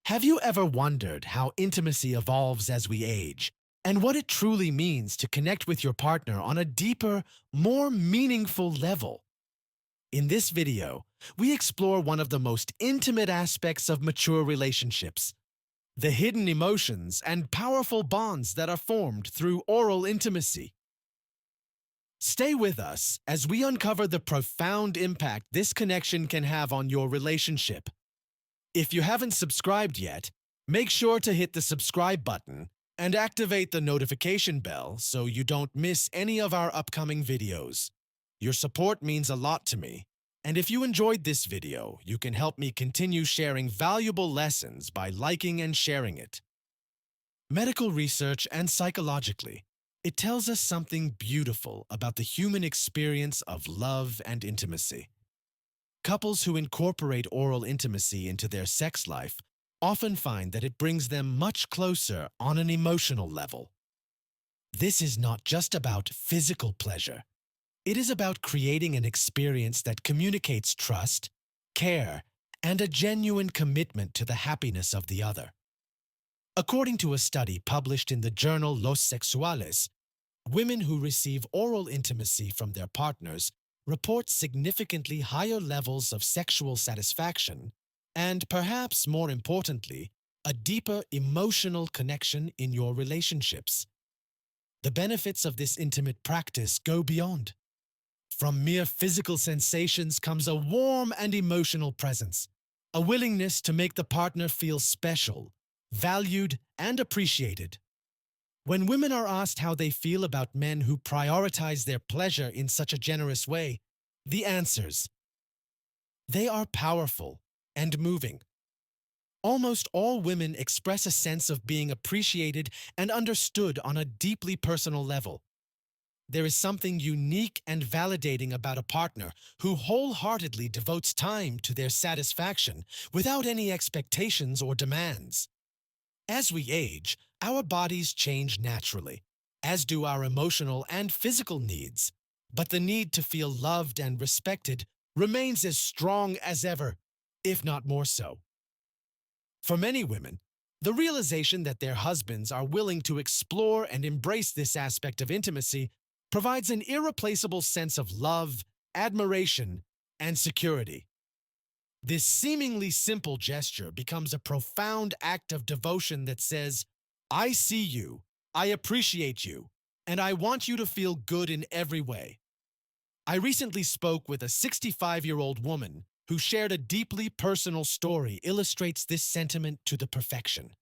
Have you ever wondered how intimacy evolves as we age, and what it truly means to connect with your partner on a deeper, more meaningful level? In this video, we explore one of the most intimate aspects of mature relationships, the hidden emotions and powerful bonds that are formed through oral intimacy. Stay with us as we uncover the profound impact this connection can have on your relationship. If you haven't subscribed yet, make sure to hit the subscribe button and activate the notification bell so you don't miss any of our upcoming videos. Your support means a lot to me, and if you enjoyed this video, you can help me continue sharing valuable lessons by liking and sharing it. Medical research and psychologically, it tells us something beautiful about the human experience of love and intimacy. Couples who incorporate oral intimacy into their sex life often find that it brings them much closer on an emotional level. This is not just about physical pleasure. It is about creating an experience that communicates trust, care, and a genuine commitment to the happiness of the other. According to a study published in the journal Los Sexuales, women who receive oral intimacy from their partners report significantly higher levels of sexual satisfaction and, perhaps more importantly, a deeper emotional connection in your relationships. The benefits of this intimate practice go beyond. From mere physical sensations comes a warm and emotional presence, a willingness to make the partner feel special, valued, and appreciated. When women are asked how they feel about men who prioritize their pleasure in such a generous way, the answers: they are powerful and moving. Almost all women express a sense of being appreciated and understood on a deeply personal level. There is something unique and validating about a partner who wholeheartedly devotes time to their satisfaction without any expectations or demands. As we age, our bodies change naturally, as do our emotional and physical needs. But the need to feel loved and respected remains as strong as ever, if not more so. For many women, the realization that their husbands are willing to explore and embrace this aspect of intimacy provides an irreplaceable sense of love, admiration, and security. This seemingly simple gesture becomes a profound act of devotion that says, "I see you, I appreciate you, and I want you to feel good in every way." I recently spoke with a 65-year-old woman who shared a deeply personal story illustrates this sentiment to the perfection.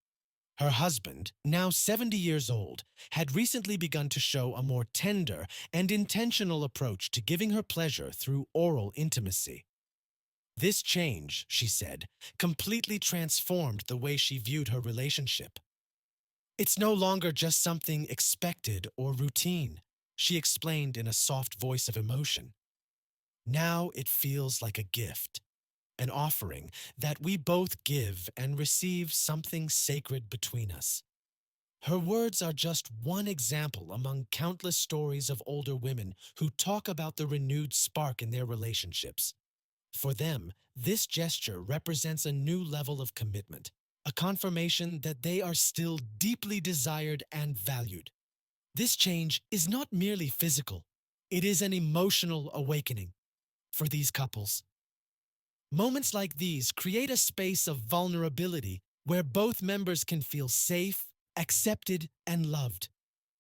Her husband, now 70 years old, had recently begun to show a more tender and intentional approach to giving her pleasure through oral intimacy. This change, she said, completely transformed the way she viewed her relationship. "It's no longer just something expected or routine," she explained in a soft voice of emotion. "Now it feels like a gift, an offering that we both give and receive something sacred between us." Her words are just one example among countless stories of older women who talk about the renewed spark in their relationships. For them, this gesture represents a new level of commitment, a confirmation that they are still deeply desired and valued. This change is not merely physical, it is an emotional awakening for these couples. Moments like these create a space of vulnerability where both members can feel safe, accepted, and loved.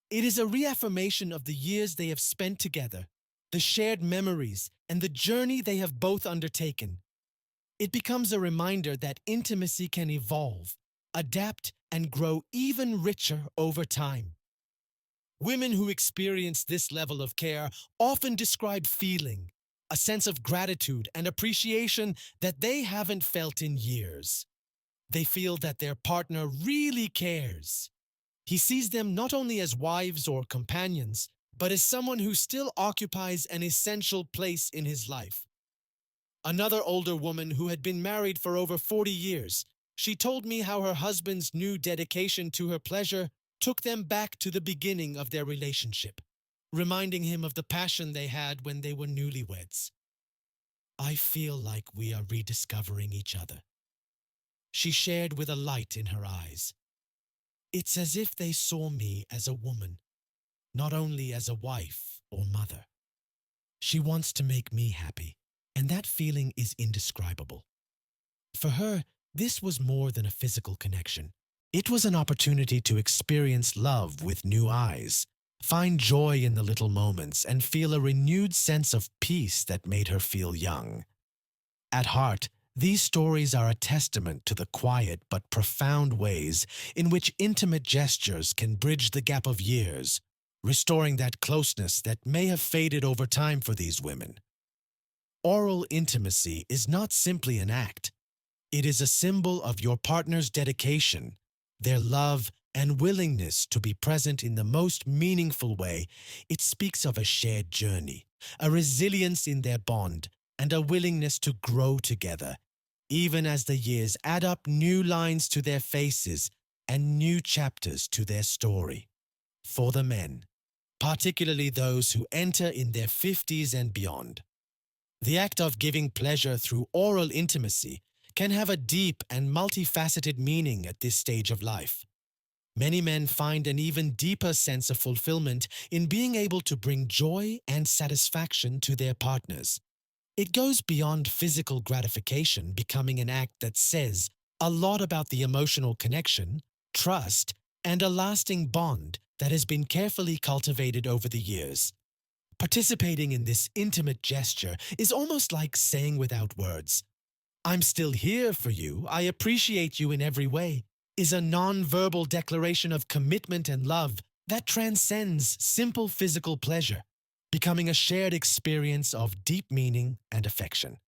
It is a reaffirmation of the years they have spent together, the shared memories, and the journey they have both undertaken. It becomes a reminder that intimacy can evolve, adapt, and grow even richer over time. Women who experience this level of care often describe feeling a sense of gratitude and appreciation that they haven't felt in years. They feel that their partner really cares. He sees them not only as wives or companions, but as someone who still occupies an essential place in his life. Another older woman who had been married for over 40 years, she told me how her husband's new dedication to her pleasure took them back to the beginning of their relationship, reminding him of the passion they had when they were newlyweds. "I feel like we are rediscovering each other." she shared with a light in her eyes. It's as if they saw me as a woman, not only as a wife or mother. She wants to make me happy, and that feeling is indescribable. For her, this was more than a physical connection. It was an opportunity to experience love with new eyes, find joy in the little moments, and feel a renewed sense of peace that made her feel young. At heart, these stories are a testament to the quiet but profound ways in which intimate gestures can bridge the gap of years, restoring that closeness that may have faded over time for these women. Oral intimacy is not simply an act. It is a symbol of your partner's dedication, their love, and willingness to be present in the most meaningful way. It speaks of a shared journey, a resilience in their bond, and a willingness to grow together, even as the years add up new lines to their faces and new chapters to their story. For the men, particularly those who enter in their 50s and beyond, the act of giving pleasure through oral intimacy can have a deep and multifaceted meaning at this stage of life. Many men find an even deeper sense of fulfillment in being able to bring joy and satisfaction to their partners. It goes beyond physical gratification, becoming an act that says a lot about the emotional connection, trust, and a lasting bond that has been carefully cultivated over the years. Participating in this intimate gesture is almost like saying without words, "I'm still here for you, I appreciate you in every way," is a non-verbal declaration of commitment and love that transcends simple physical pleasure, becoming a shared experience of deep meaning and affection.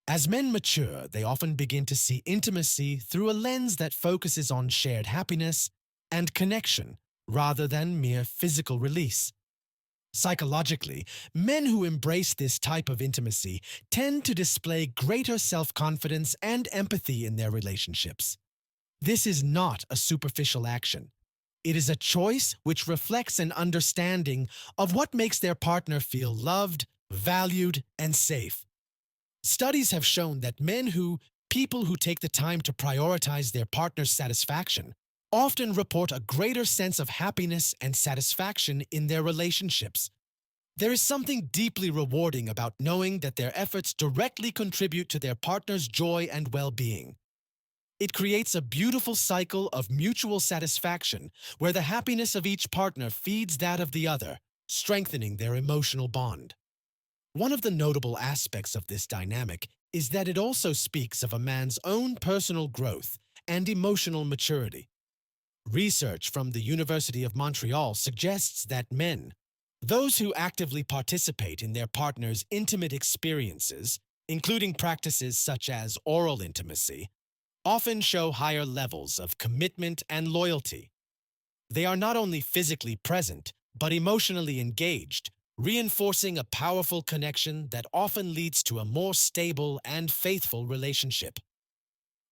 As men mature, they often begin to see intimacy through a lens that focuses on shared happiness and connection rather than mere physical release. Psychologically, men who embrace this type of intimacy tend to display greater self-confidence and empathy in their relationships. This is not a superficial action. It is a choice which reflects an understanding of what makes their partner feel loved, valued, and safe. Studies have shown that people who take the time to prioritize their partner's satisfaction, often report a greater sense of happiness and satisfaction in their relationships. There is something deeply rewarding about knowing that their efforts directly contribute to their partner's joy and well-being. It creates a beautiful cycle of mutual satisfaction where the happiness of each partner feeds that of the other, strengthening their emotional bond. One of the notable aspects of this dynamic is that it also speaks of a man's own personal growth and emotional maturity. Research from the University of Montreal suggests that men, those who actively participate in their partner's intimate experiences, including practices such as oral intimacy, often show higher levels of commitment and loyalty. They are not only physically present, but emotionally engaged, reinforcing a powerful connection that often leads to a more stable and faithful relationship.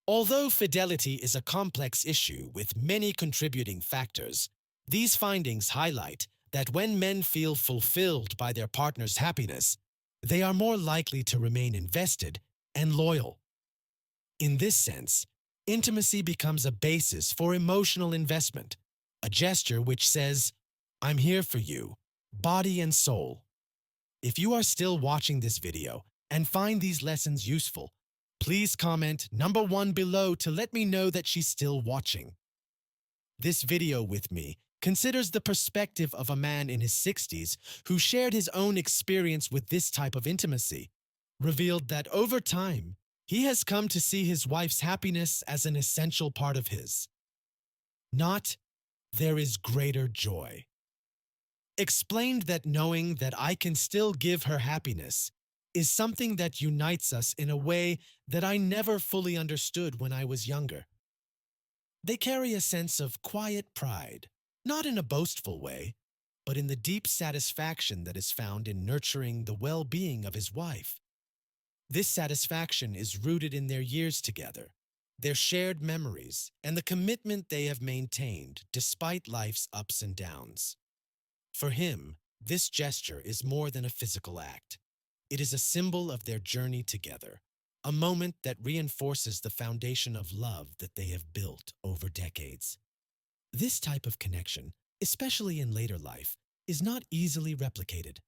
Although fidelity is a complex issue with many contributing factors, these findings highlight that when men feel fulfilled by their partner's happiness, they are more likely to remain invested and loyal. In this sense, intimacy becomes a basis for emotional investment, a gesture which says, "I'm here for you, body and soul." If you are still watching this video and find these lessons useful, please comment number 1 below to let me know that she's still watching. This video with me considers the perspective of a man in his 60s who shared his own experience with this type of intimacy, revealed that over time, he has come to see his wife's happiness as an essential part of his. Not, there is greater joy. Explained that knowing that I can still give her happiness is something that unites us in a way that I never fully understood when I was younger. They carry a sense of quiet pride, not in a boastful way, but in the deep satisfaction that is found in nurturing the well-being of his wife. This satisfaction is rooted in their years together, their shared memories, and the commitment they have maintained despite life's ups and downs. For him, this gesture is more than a physical act. It is a symbol of their journey together, a moment that reinforces the foundation of love that they have built over decades. This type of connection, especially in later life, is not easily replicated,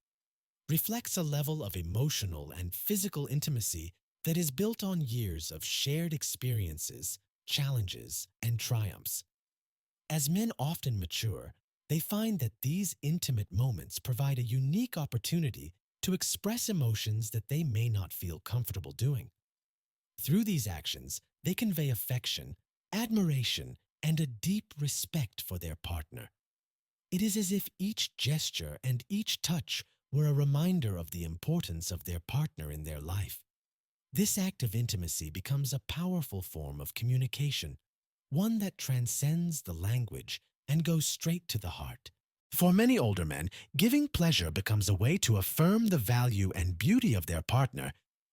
reflects a level of emotional and physical intimacy that is built on years of shared experiences, challenges, and triumphs. As men often mature, they find that these intimate moments provide a unique opportunity to express emotions that they may not feel comfortable doing. Through these actions, they convey affection, admiration, and a deep respect for their partner. It is as if each gesture and each touch were a reminder of the importance of their partner in their life. This act of intimacy becomes a powerful form of communication, one that transcends the language and goes straight to the heart. For many older men, giving pleasure becomes a way to affirm the value and beauty of their partner,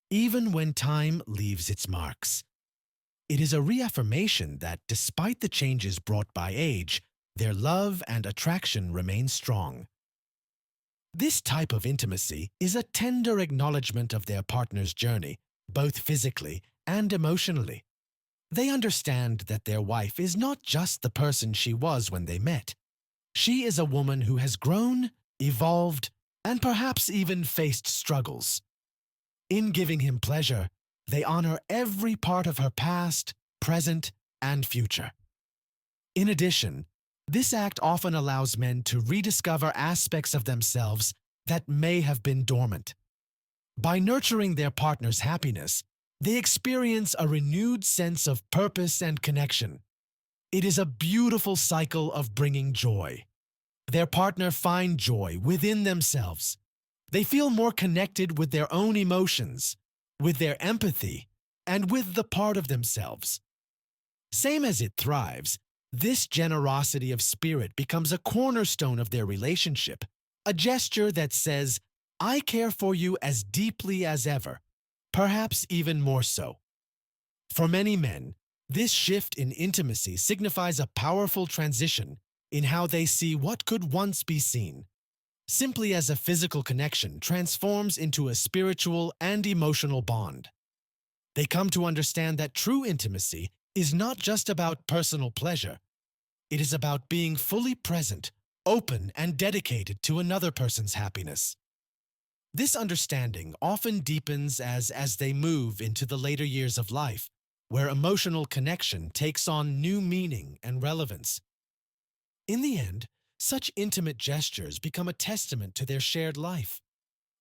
even when time leaves its marks. It is a reaffirmation that despite the changes brought by age, their love and attraction remain strong. This type of intimacy is a tender acknowledgement of their partner's journey, both physically and emotionally. They understand that their wife is not just the person she was when they met. She is a woman who has grown, evolved, and perhaps even faced struggles. In giving him pleasure, they honor every part of her past, present, and future. In addition, this act often allows men to rediscover aspects of themselves that may have been dormant. By nurturing their partner's happiness, they experience a renewed sense of purpose and connection. It is a beautiful cycle of bringing joy. Their partner finds joy within themselves. They feel more connected with their own emotions, with their empathy, and with the part of themselves. Same as it thrives, this generosity of spirit becomes a cornerstone of their relationship, a gesture that says, "I care for you as deeply as ever, perhaps even more so." For many men, this shift in intimacy signifies a powerful transition in how they see what could once be seen, simply as a physical connection transforms into a spiritual and emotional bond. They come to understand that true intimacy is not just about personal pleasure. It is about being fully present, open, and dedicated to another person's happiness. This understanding often deepens as they move into the later years of life, where emotional connection takes on new meaning and relevance. In the end, such intimate gestures become a testament to their shared life.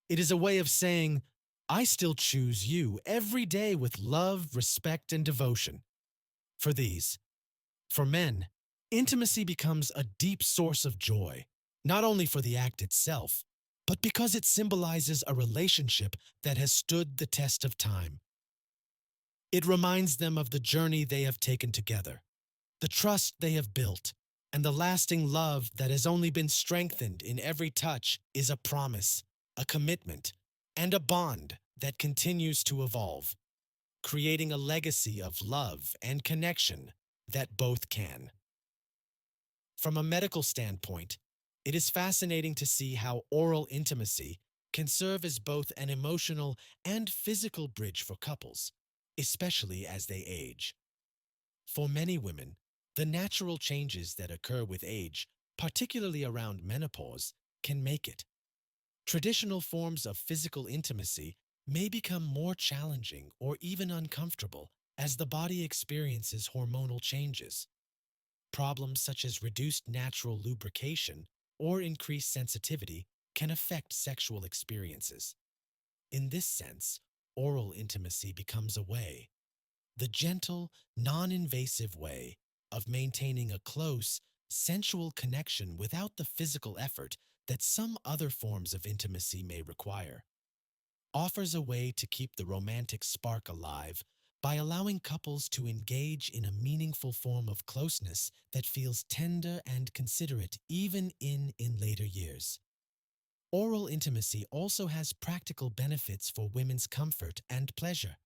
It is a way of saying, "I still choose you every day with love, respect, and devotion." For these, for men, intimacy becomes a deep source of joy, not only for the act itself, but because it symbolizes a relationship that has stood the test of time. It reminds them of the journey they have taken together, the trust they have built, and the lasting love that has only been strengthened in every touch is a promise, a commitment, and a bond that continues to evolve, creating a legacy of love and connection that both can. From a medical standpoint, it is fascinating to see how oral intimacy can serve as both an emotional and physical bridge for couples, especially as they age. For many women, the natural changes that occur with age, particularly around menopause, can make it. Traditional forms of physical intimacy may become more challenging or even uncomfortable as the body experiences hormonal changes. Problems such as reduced natural lubrication or increased sensitivity can affect sexual experiences. In this sense, oral intimacy becomes a way, the gentle, non-invasive way of maintaining a close, sensual connection without the physical effort that some other forms of intimacy may require. Offers a way to keep the romantic spark alive by allowing couples to engage in a meaningful form of closeness that feels tender and considerate even in later years. Oral intimacy also has practical benefits for women's comfort and pleasure.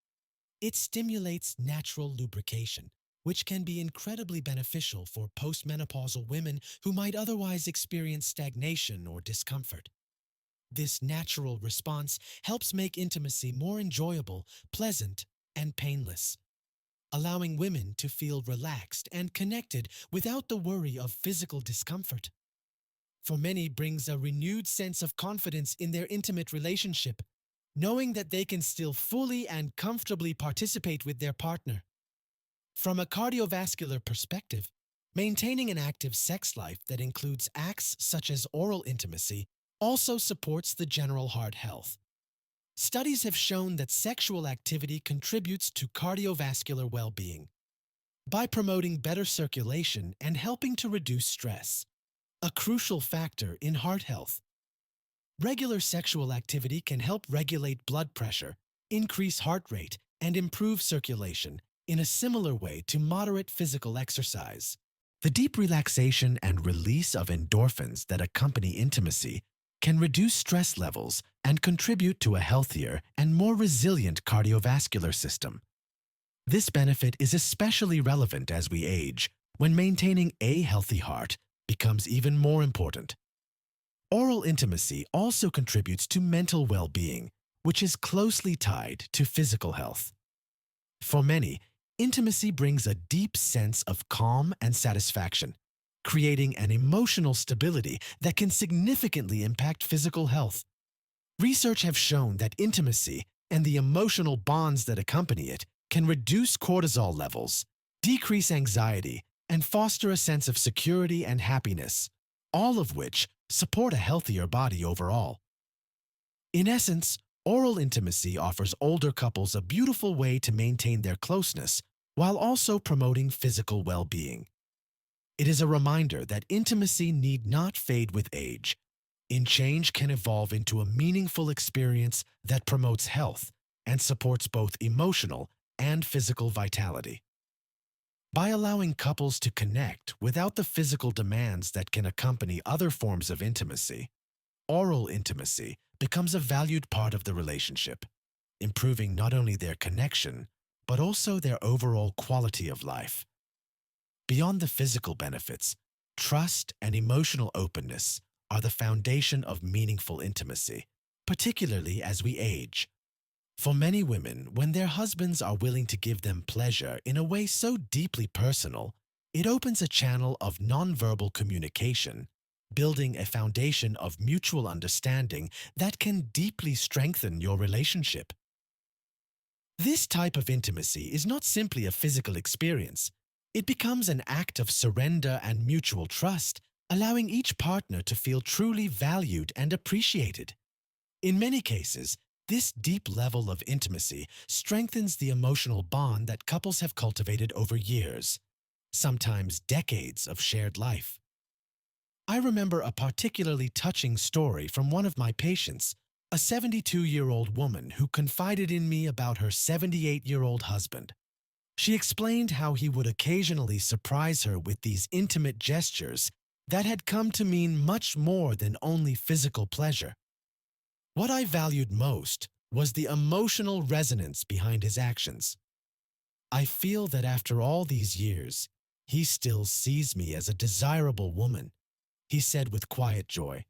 It stimulates natural lubrication, which can be incredibly beneficial for postmenopausal women who might otherwise experience stagnation or discomfort. This natural response helps make intimacy more enjoyable, pleasant, and painless, allowing women to feel relaxed and connected without the worry of physical discomfort. For many brings a renewed sense of confidence in their intimate relationship, knowing that they can still fully and comfortably participate with their partner. From a cardiovascular perspective, maintaining an active sex life that includes acts such as oral intimacy also supports the general heart health. Studies have shown that sexual activity contributes to cardiovascular well-being by promoting better circulation and helping to reduce stress, a crucial factor in heart health. Regular sexual activity can help regulate blood pressure, increase heart rate, and improve circulation in a similar way to moderate physical exercise. The deep relaxation and release of endorphins that accompany intimacy can reduce stress levels and contribute to a healthier and more resilient cardiovascular system. This benefit is especially relevant as we age, when maintaining a healthy heart becomes even more important. Oral intimacy also contributes to mental well-being, which is closely tied to physical health. For many, intimacy brings a deep sense of calm and satisfaction, creating an emotional stability that can significantly impact physical health. Research have shown that intimacy and the emotional bonds that accompany it can reduce cortisol levels, decrease anxiety, and foster a sense of security and happiness, all of which support a healthier body overall. In essence, oral intimacy offers older couples a beautiful way to maintain their closeness while also promoting physical well-being. It is a reminder that intimacy need not fade with age. Change can evolve into a meaningful experience that promotes health and supports both emotional and physical vitality. By allowing couples to connect without the physical demands that can accompany other forms of intimacy, oral intimacy becomes a valued part of the relationship, improving not only their connection, but also their overall quality of life. Beyond the physical benefits, trust and emotional openness are the foundation of meaningful intimacy, particularly as we age. For many women, when their husbands are willing to give them pleasure in a way so deeply personal, it opens a channel of nonverbal communication, building a foundation of mutual understanding that can deeply strengthen your relationship. This type of intimacy is not simply a physical experience. It becomes an act of surrender and mutual trust, allowing each partner to feel truly valued and appreciated. In many cases, this deep level of intimacy strengthens the emotional bond that couples have cultivated over years, sometimes decades of shared life. I remember a particularly touching story from one of my patients, a 72-year-old woman who confided in me about her 78-year-old husband. She explained how he would occasionally surprise her with these intimate gestures that had come to mean much more than only physical pleasure. What I valued most was the emotional resonance behind his actions. I feel that after all these years, he still sees me as a desirable woman, he said with quiet joy.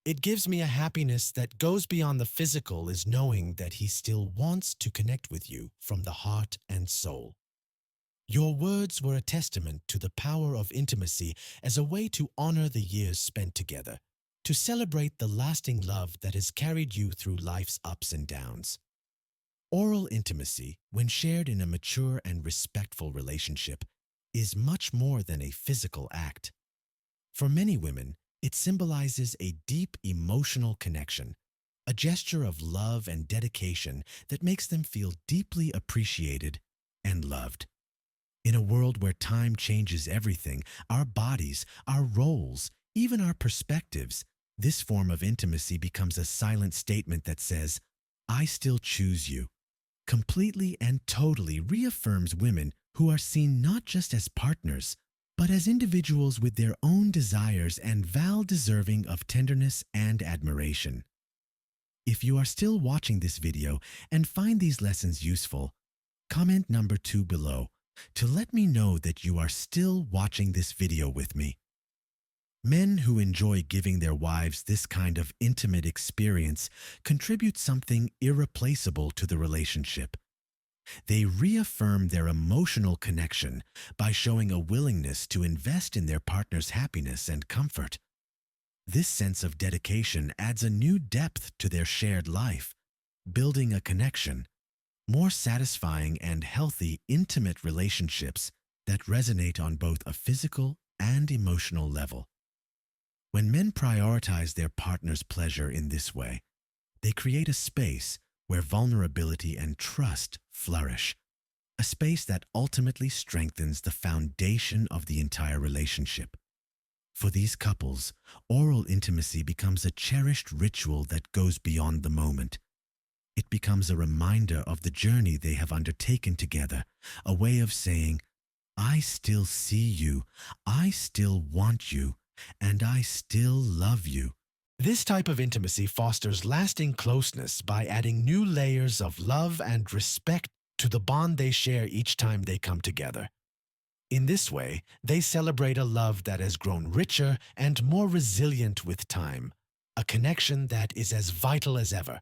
It gives me a happiness that goes beyond the physical, is knowing that he still wants to connect with you from the heart and soul. Your words were a testament to the power of intimacy as a way to honor the years spent together, to celebrate the lasting love that has carried you through life's ups and downs. Oral intimacy, when shared in a mature and respectful relationship, is much more than a physical act. For many women, it symbolizes a deep emotional connection, a gesture of love and dedication that makes them feel deeply appreciated and loved. In a world where time changes everything, our bodies, our roles, even our perspectives, this form of intimacy becomes a silent statement that says, "I still choose you." Completely and totally reaffirms women who are seen not just as partners, but as individuals with their own desires and deserving of tenderness and admiration. If you are still watching this video and find these lessons useful, comment number 2 below to let me know that you are still watching this video with me. Men who enjoy giving their wives this kind of intimate experience contribute something irreplaceable to the relationship. They reaffirm their emotional connection by showing a willingness to invest in their partner's happiness and comfort. This sense of dedication adds a new depth to their shared life, building a connection, more satisfying and healthy, intimate relationships that resonate on both a physical and emotional level. When men prioritize their partner's pleasure in this way, they create a space where vulnerability and trust flourish, a space that ultimately strengthens the foundation of the entire relationship. For these couples, oral intimacy becomes a cherished ritual that goes beyond the moment. It becomes a reminder of the journey they have undertaken together, a way of saying, I still see you, I still want you, and I still love you. This type of intimacy fosters lasting closeness by adding new layers of love and respect to the bond they share each time they come together. In this way, they celebrate a love that has grown richer and more resilient with time, a connection that is as vital as ever.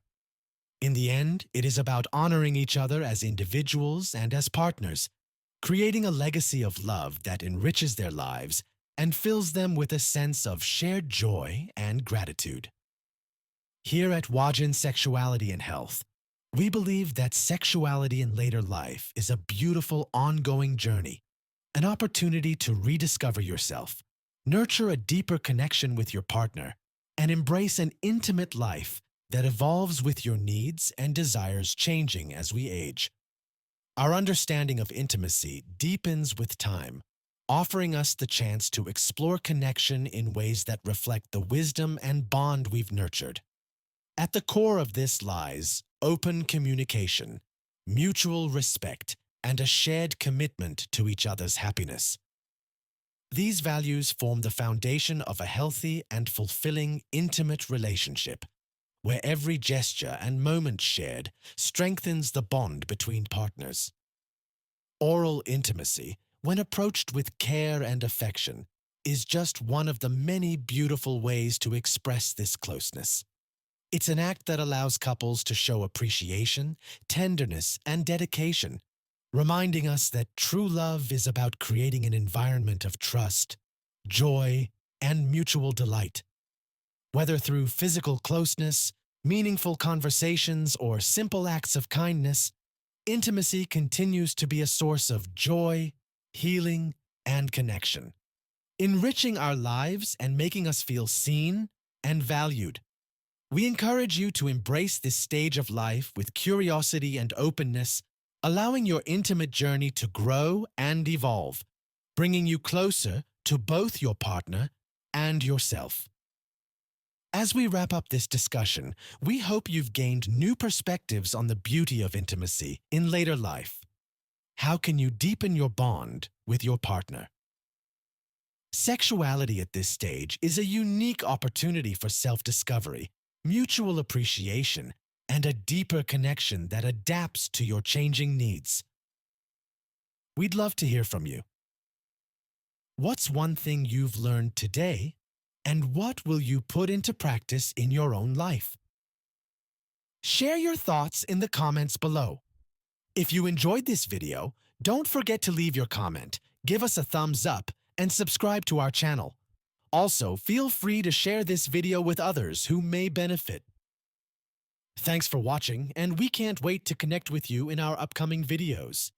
In the end, it is about honoring each other as individuals and as partners, creating a legacy of love that enriches their lives and fills them with a sense of shared joy and gratitude. Here at Wajin Sexuality and Health, we believe that sexuality in later life is a beautiful ongoing journey, an opportunity to rediscover yourself, nurture a deeper connection with your partner, and embrace an intimate life that evolves with your needs and desires changing as we age. Our understanding of intimacy deepens with time, offering us the chance to explore connection in ways that reflect the wisdom and bond we've nurtured. At the core of this lies open communication, mutual respect, and a shared commitment to each other's happiness. These values form the foundation of a healthy and fulfilling intimate relationship, where every gesture and moment shared strengthens the bond between partners. Oral intimacy, when approached with care and affection, is just one of the many beautiful ways to express this closeness. It's an act that allows couples to show appreciation, tenderness, and dedication, reminding us that true love is about creating an environment of trust, joy, and mutual delight. Whether through physical closeness, meaningful conversations, or simple acts of kindness, intimacy continues to be a source of joy, healing, and connection, enriching our lives and making us feel seen and valued. We encourage you to embrace this stage of life with curiosity and openness, allowing your intimate journey to grow and evolve, bringing you closer to both your partner and yourself. As we wrap up this discussion, we hope you've gained new perspectives on the beauty of intimacy in later life. How can you deepen your bond with your partner? Sexuality at this stage is a unique opportunity for self-discovery, mutual appreciation, and a deeper connection that adapts to your changing needs. We'd love to hear from you. What's one thing you've learned today, and what will you put into practice in your own life? Share your thoughts in the comments below. If you enjoyed this video, don't forget to leave your comment, give us a thumbs up, and subscribe to our channel. Also, feel free to share this video with others who may benefit. Thanks for watching, and we can't wait to connect with you in our upcoming videos.